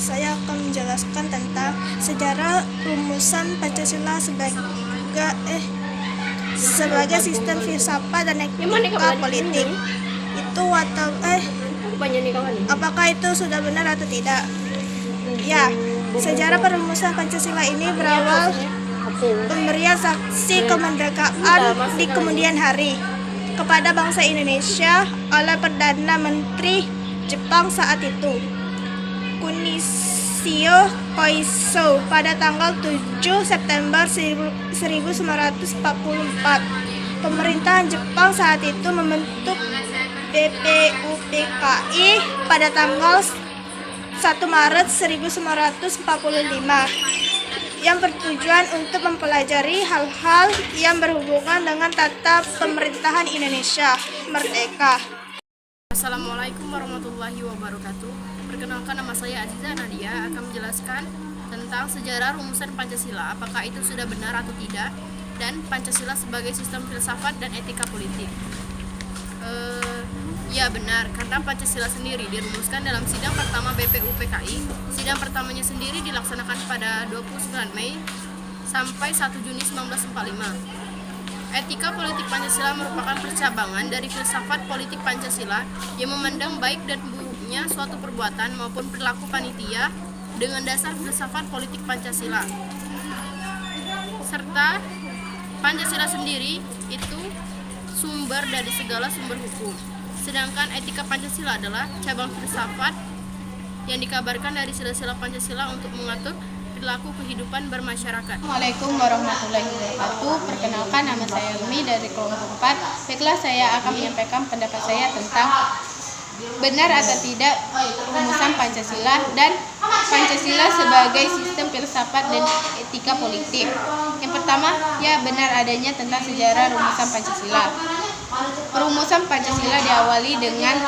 saya akan menjelaskan tentang sejarah rumusan Pancasila sebagai sistem filsafat dan etika politik. Itu apakah itu sudah benar atau tidak? Ya, sejarah perumusan Pancasila ini berawal pemberian saksi kemerdekaan di kemudian hari kepada bangsa Indonesia oleh Perdana Menteri Jepang saat itu, Kunishio Koiso, pada tanggal 7 September 1944. Pemerintahan Jepang saat itu membentuk BPUPKI pada tanggal 1 Maret 1945 yang bertujuan untuk mempelajari hal-hal yang berhubungan dengan tata pemerintahan Indonesia merdeka. Assalamualaikum warahmatullahi wabarakatuh. Perkenalkan, nama saya Aziza Nadia akan menjelaskan tentang sejarah rumusan Pancasila, apakah itu sudah benar atau tidak, dan Pancasila sebagai sistem filsafat dan etika politik. Ya benar, karena Pancasila sendiri dirumuskan dalam sidang pertama BPUPKI. Sidang pertamanya sendiri dilaksanakan pada 29 Mei sampai 1 Juni 1945. Etika politik Pancasila merupakan percabangan dari filsafat politik Pancasila yang memandang baik dan buruknya suatu perbuatan maupun perilaku panitia dengan dasar filsafat politik Pancasila. Serta Pancasila sendiri itu sumber dari segala sumber hukum. Sedangkan etika Pancasila adalah cabang filsafat yang dikabarkan dari sila-sila Pancasila untuk mengatur perilaku kehidupan bermasyarakat. Assalamualaikum warahmatullahi wabarakatuh. Perkenalkan, nama saya Umi dari kelompok 4. Baiklah, saya akan menyampaikan pendapat saya tentang benar atau tidak rumusan Pancasila dan Pancasila sebagai sistem filsafat dan etika politik. Yang pertama, ya benar adanya tentang sejarah rumusan Pancasila. Perumusan Pancasila diawali dengan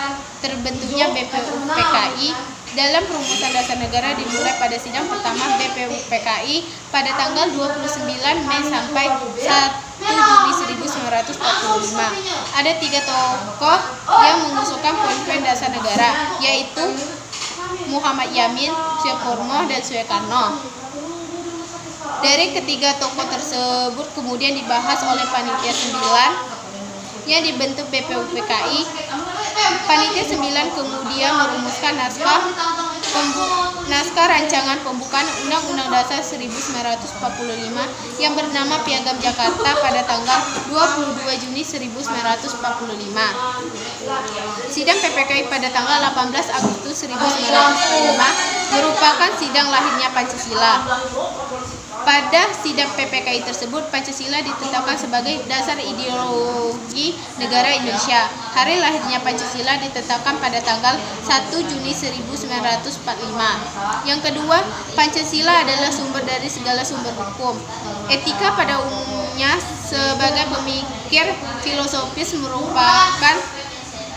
terbentuknya BPUPKI. Dalam perumusan dasar negara dimulai pada sidang pertama BPUPKI pada tanggal 29 Mei sampai 1 Juni 1945. Ada 3 tokoh yang mengusulkan poin-poin dasar negara, yaitu Muhammad Yamin, Suyoparmo, dan Soekarno. Dari ketiga tokoh tersebut kemudian dibahas oleh Panitia 9 yang dibentuk BPUPKI. Panitia 9 kemudian merumuskan naskah rancangan pembukaan Undang-Undang Dasar 1945 yang bernama Piagam Jakarta pada tanggal 22 Juni 1945. Sidang PPKI pada tanggal 18 Agustus 1945 merupakan sidang lahirnya Pancasila. Pada sidang PPKI tersebut, Pancasila ditetapkan sebagai dasar ideologi negara Indonesia. Hari lahirnya Pancasila ditetapkan pada tanggal 1 Juni 1945. Yang kedua, Pancasila adalah sumber dari segala sumber hukum. Etika pada umumnya sebagai pemikir filosofis merupakan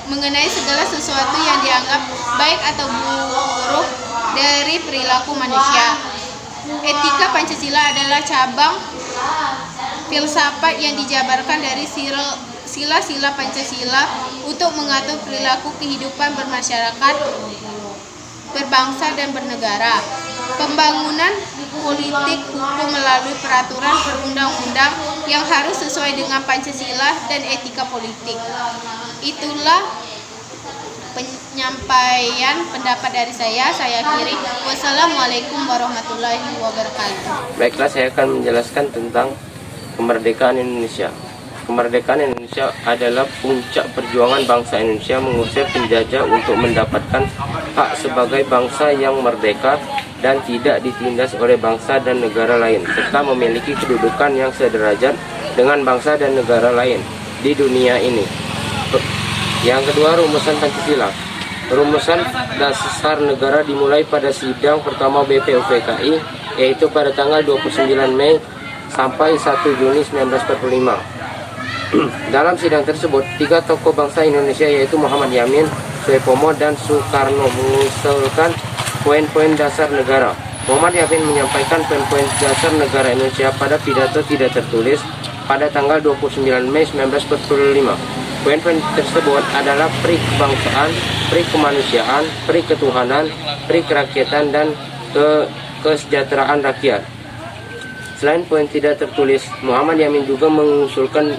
mengenai segala sesuatu yang dianggap baik atau buruk dari perilaku manusia. Etika Pancasila adalah cabang filsafat yang dijabarkan dari sila-sila Pancasila untuk mengatur perilaku kehidupan bermasyarakat, berbangsa, dan bernegara. Pembangunan politik hukum melalui peraturan perundang-undang yang harus sesuai dengan Pancasila dan etika politik. Itulah penyampaian pendapat dari saya akhiri. Wassalamualaikum warahmatullahi wabarakatuh. Baiklah, saya akan menjelaskan tentang kemerdekaan Indonesia. Kemerdekaan Indonesia adalah puncak perjuangan bangsa Indonesia mengusir penjajah untuk mendapatkan hak sebagai bangsa yang merdeka dan tidak ditindas oleh bangsa dan negara lain, serta memiliki kedudukan yang sederajat dengan bangsa dan negara lain di dunia ini. Yang kedua, rumusan Pancasila. Rumusan dasar negara dimulai pada sidang pertama BPUPKI, yaitu pada tanggal 29 Mei sampai 1 Juni 1945. Dalam sidang tersebut, 3 tokoh bangsa Indonesia yaitu Muhammad Yamin, Suyoparmo, dan Soekarno mengusulkan poin-poin dasar negara. Muhammad Yamin menyampaikan poin-poin dasar negara Indonesia pada pidato tidak tertulis pada tanggal 29 Mei 1945. Poin-poin tersebut adalah pri kebangsaan, pri kemanusiaan, pri ketuhanan, pri kerakyatan dan kesejahteraan rakyat. Selain poin tidak tertulis, Muhammad Yamin juga mengusulkan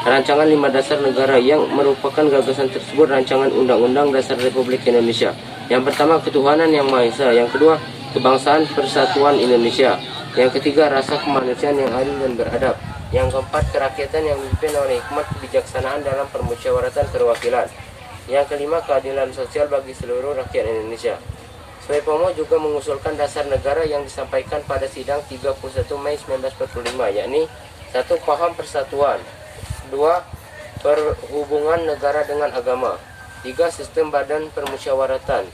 rancangan 5 dasar negara yang merupakan gagasan tersebut rancangan Undang-Undang Dasar Republik Indonesia. Yang pertama, ketuhanan yang Maha Esa. Yang kedua, kebangsaan persatuan Indonesia. Yang ketiga, rasa kemanusiaan yang adil dan beradab. Yang keempat, kerakyatan yang dipimpin oleh hikmat kebijaksanaan dalam permusyawaratan perwakilan. Yang kelima, keadilan sosial bagi seluruh rakyat Indonesia. Suepomo juga mengusulkan dasar negara yang disampaikan pada sidang 31 Mei 1945, yakni 1. Paham persatuan, 2. Perhubungan negara dengan agama, 3. Sistem badan permusyawaratan,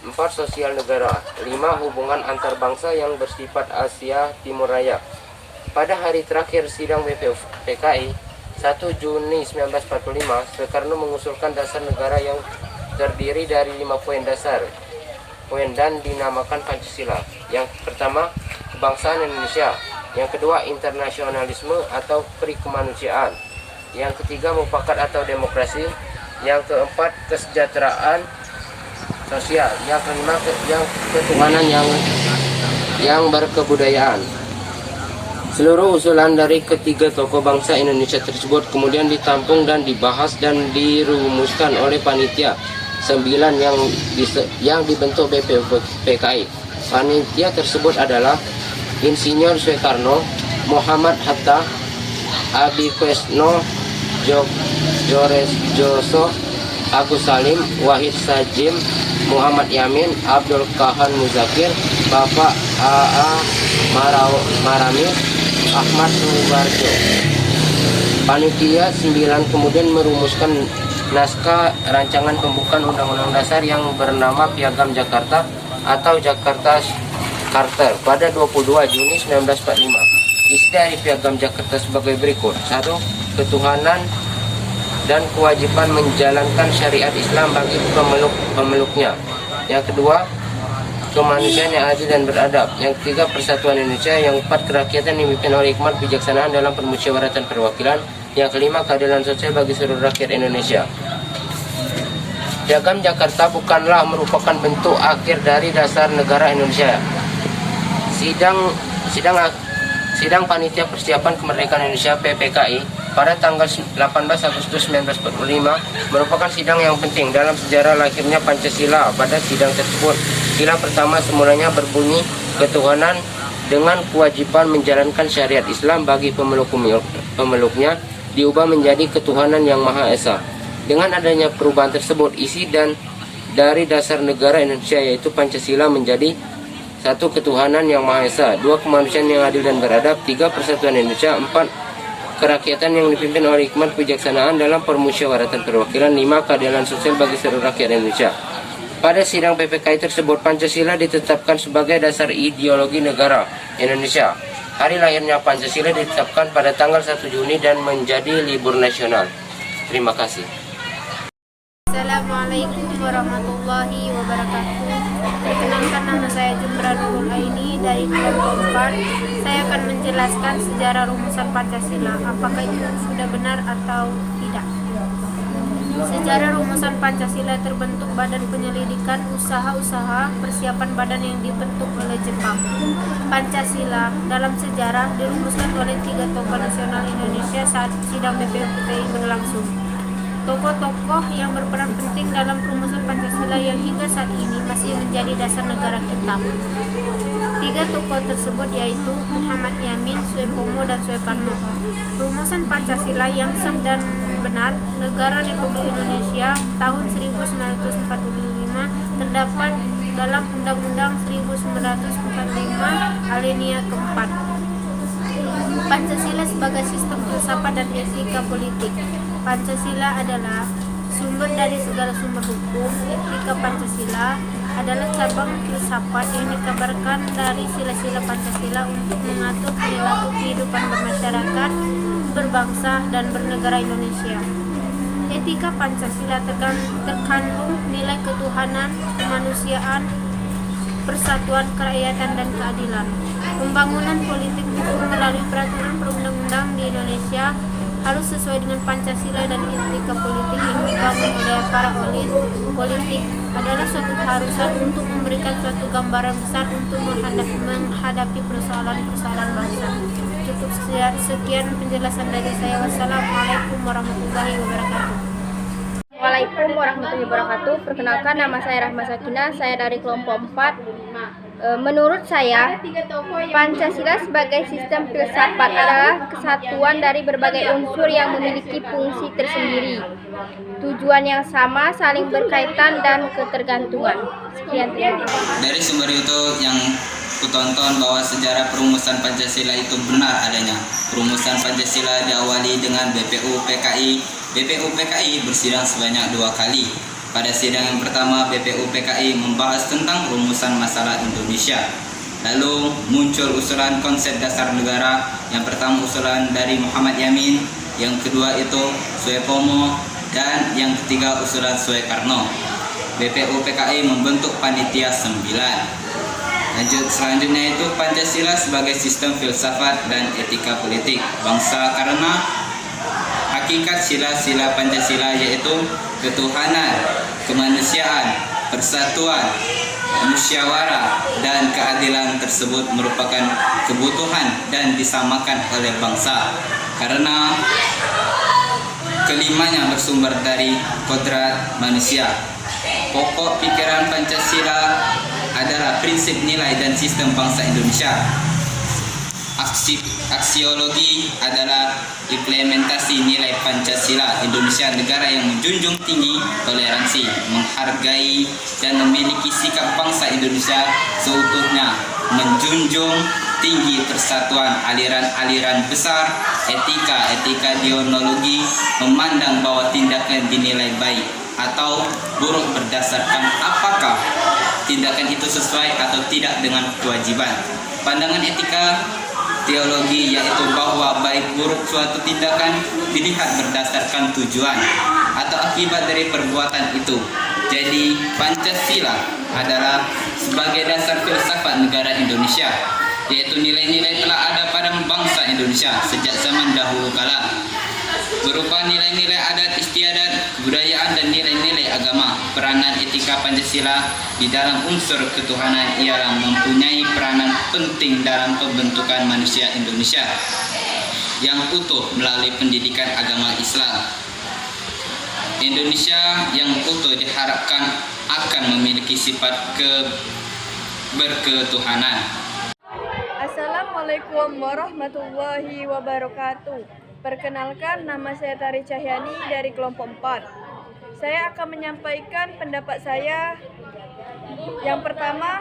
4. Sosial negara, 5. Hubungan antar bangsa yang bersifat Asia Timur Raya. Pada hari terakhir sidang BPUPKI 1 Juni 1945, Soekarno mengusulkan dasar negara yang terdiri dari 5 poin dasar dan dinamakan Pancasila. Yang pertama, kebangsaan Indonesia. Yang kedua, internasionalisme atau perikemanusiaan. Yang ketiga, mufakat atau demokrasi. Yang keempat, kesejahteraan sosial. Yang kelima, ketuhanan yang berkebudayaan. Seluruh usulan dari ketiga tokoh bangsa Indonesia tersebut kemudian ditampung dan dibahas dan dirumuskan oleh panitia 9 yang dibentuk BPUPKI. Panitia tersebut adalah Insinyur Soekarno, Muhammad Hatta, Abi Quesno, Jores Joso, Agus Salim, Wahid Sajim, Muhammad Yamin, Abdul Kahan Muzakir, Bapak A.A. Maramis, Ahmad Subarjo. Panitia 9 kemudian merumuskan naskah rancangan pembukaan Undang-Undang Dasar yang bernama Piagam Jakarta atau Jakarta Charter pada 22 Juni 1945. Isi dari Piagam Jakarta sebagai berikut. 1. Ketuhanan dan kewajiban menjalankan syariat Islam bagi pemeluknya. Yang kedua, kemanusiaan yang adil dan beradab. Yang ketiga, persatuan Indonesia. Yang keempat, kerakyatan yang dipimpin oleh hikmat kebijaksanaan dalam permusyawaratan perwakilan. Yang kelima, keadilan sosial bagi seluruh rakyat Indonesia. Piagam Jakarta bukanlah merupakan bentuk akhir dari dasar negara Indonesia. Sidang Panitia Persiapan Kemerdekaan Indonesia (PPKI) pada tanggal 18 Agustus 1945 merupakan sidang yang penting dalam sejarah lahirnya Pancasila. Pada sidang tersebut, sila pertama semulanya berbunyi ketuhanan dengan kewajiban menjalankan syariat Islam bagi pemeluknya diubah menjadi ketuhanan yang Maha Esa. Dengan adanya perubahan tersebut, isi dan dari dasar negara Indonesia yaitu Pancasila menjadi 1. Ketuhanan yang Maha Esa, 2. Kemanusiaan yang adil dan beradab, 3. Persatuan Indonesia, 4. Kerakyatan yang dipimpin oleh hikmat kebijaksanaan dalam permusyawaratan perwakilan, 5. Keadilan sosial bagi seluruh rakyat Indonesia. Pada sidang PPKI tersebut, Pancasila ditetapkan sebagai dasar ideologi negara Indonesia. Hari lahirnya Pancasila ditetapkan pada tanggal 1 Juni dan menjadi libur nasional. Terima kasih. Assalamualaikum warahmatullahi wabarakatuh. Perkenalkan, nama saya Jumra Nurul Aini dari kelompok 4. Saya akan menjelaskan sejarah rumusan Pancasila. Apakah itu sudah benar atau tidak? Sejarah rumusan Pancasila terbentuk Badan Penyelidikan Usaha-usaha Persiapan Badan yang dibentuk oleh Jepang. Pancasila dalam sejarah dirumuskan oleh 3 tokoh nasional Indonesia saat sidang BPUPKI berlangsung. Tokoh-tokoh yang berperan penting dalam perumusan Pancasila yang hingga saat ini masih menjadi dasar negara kita. 3 tokoh tersebut yaitu Muhammad Yamin, Suepomo, dan Soekarno. Rumusan Pancasila yang sah dan benar Negara Republik Indonesia tahun 1945 terdapat dalam Undang-Undang 1945 alinea keempat. Pancasila sebagai sistem filsafat dan etika politik. Pancasila adalah sumber dari segala sumber hukum. Etika Pancasila adalah cabang filsafat yang dikabarkan dari sila-sila Pancasila untuk mengatur perilaku kehidupan bermasyarakat, berbangsa, dan bernegara Indonesia. Etika Pancasila terkandung nilai ketuhanan, kemanusiaan, persatuan, kerakyatan, dan keadilan. Pembangunan politik hukum melalui peraturan perundang-undang di Indonesia harus sesuai dengan Pancasila dan etika politik yang dibangun oleh para elit politik adalah suatu keharusan untuk memberikan suatu gambaran besar untuk menghadapi persoalan-persoalan bangsa. Cukup sekian penjelasan dari saya. Wassalamualaikum warahmatullahi wabarakatuh. Waalaikumsalam warahmatullahi wabarakatuh. Perkenalkan, nama saya Rahma Sakinah, saya dari kelompok 4. Menurut saya, Pancasila sebagai sistem filsafat adalah kesatuan dari berbagai unsur yang memiliki fungsi tersendiri, tujuan yang sama, saling berkaitan, dan ketergantungan. Sekian, terima kasih. Dari sumber itu yang kutonton bahwa sejarah perumusan Pancasila itu benar adanya. Perumusan Pancasila diawali dengan BPU PKI. BPU PKI bersidang sebanyak 2 kali. Pada sidang yang pertama, BPU PKI membahas tentang rumusan masalah Indonesia. Lalu muncul usulan konsep dasar negara. Yang pertama usulan dari Muhammad Yamin, yang kedua itu Soepomo, dan yang ketiga usulan Soekarno. BPU PKI membentuk panitia 9. Selanjutnya itu Pancasila sebagai sistem filsafat dan etika politik bangsa, karena hakikat sila-sila Pancasila yaitu ketuhanan, kemanusiaan, persatuan, musyawarah, dan keadilan tersebut merupakan kebutuhan dan disamakan oleh bangsa, karena kelimanya bersumber dari kodrat manusia. Pokok pikiran Pancasila adalah prinsip nilai dan sistem bangsa Indonesia. Aksiologi adalah implementasi nilai Pancasila. Indonesia negara yang menjunjung tinggi toleransi, menghargai dan memiliki sikap bangsa Indonesia seutuhnya, menjunjung tinggi persatuan, aliran-aliran besar, etika deontologi, memandang bahwa tindakan dinilai baik atau buruk berdasarkan apakah tindakan itu sesuai atau tidak dengan kewajiban. Pandangan etika teologi yaitu bahwa baik buruk suatu tindakan dilihat berdasarkan tujuan atau akibat dari perbuatan itu. Jadi Pancasila adalah sebagai dasar filsafat negara Indonesia, yaitu nilai-nilai telah ada pada bangsa Indonesia sejak zaman dahulu kala, berupa nilai-nilai adat istiadat, kebudayaan, dan nilai-nilai agama. Peranan etika Pancasila di dalam unsur ketuhanan ialah mempunyai peranan penting dalam pembentukan manusia Indonesia yang utuh melalui pendidikan agama Islam. Indonesia yang utuh diharapkan akan memiliki sifat berketuhanan. Assalamualaikum warahmatullahi wabarakatuh. Perkenalkan, nama saya Tari Cahyani dari kelompok 4. Saya akan menyampaikan pendapat saya. Yang pertama,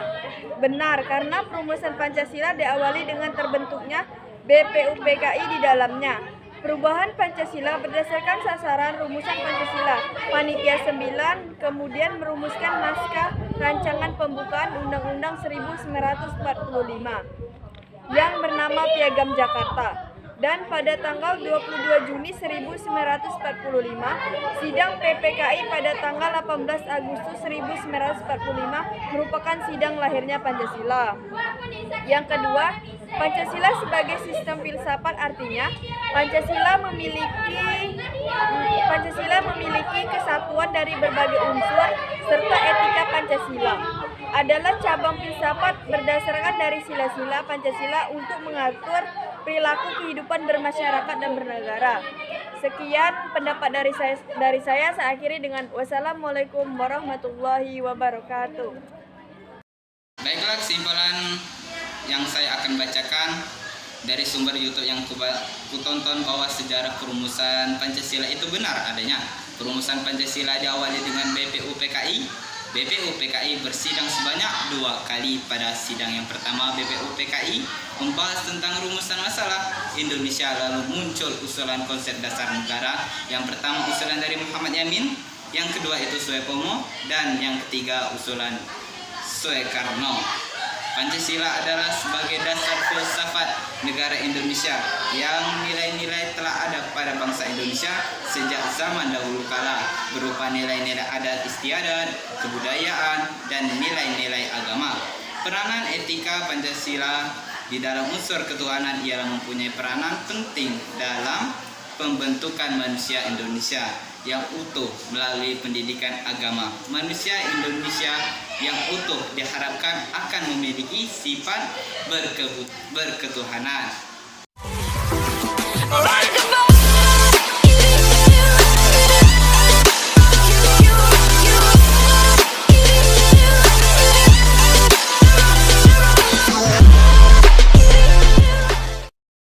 benar karena perumusan Pancasila diawali dengan terbentuknya BPU PKI di dalamnya. Perubahan Pancasila berdasarkan sasaran rumusan Pancasila. Panitia 9 kemudian merumuskan naskah rancangan pembukaan Undang-Undang 1945 yang bernama Piagam Jakarta. Dan pada tanggal 22 Juni 1945, sidang PPKI pada tanggal 18 Agustus 1945 merupakan sidang lahirnya Pancasila. Yang kedua, Pancasila sebagai sistem filsafat artinya Pancasila memiliki kesatuan dari berbagai unsur serta etika Pancasila adalah cabang filsafat berdasarkan dari sila-sila Pancasila untuk mengatur perilaku kehidupan bermasyarakat dan bernegara. Sekian pendapat dari saya. Saya akhiri dengan wassalamualaikum warahmatullahi wabarakatuh. Baiklah, kesimpulan yang saya akan bacakan dari sumber YouTube yang kutonton bahwa sejarah perumusan Pancasila itu benar adanya. Perumusan Pancasila diawali dengan BPU PKI. BPU PKI bersidang sebanyak 2 kali. Pada sidang yang pertama, BPU PKI membahas tentang rumusan masalah Indonesia, lalu muncul usulan konsep dasar negara. Yang pertama usulan dari Muhammad Yamin, yang kedua itu Soepomo, dan yang ketiga usulan Soekarno. Pancasila adalah sebagai dasar filsafat negara Indonesia yang nilai-nilai telah ada pada bangsa Indonesia sejak zaman dahulu kala, berupa nilai-nilai adat istiadat, kebudayaan, dan nilai-nilai agama. Peranan etika Pancasila di dalam unsur ketuhanan ialah mempunyai peranan penting dalam pembentukan manusia Indonesia yang utuh melalui pendidikan agama. Manusia Indonesia yang utuh diharapkan akan memiliki sifat berketuhanan.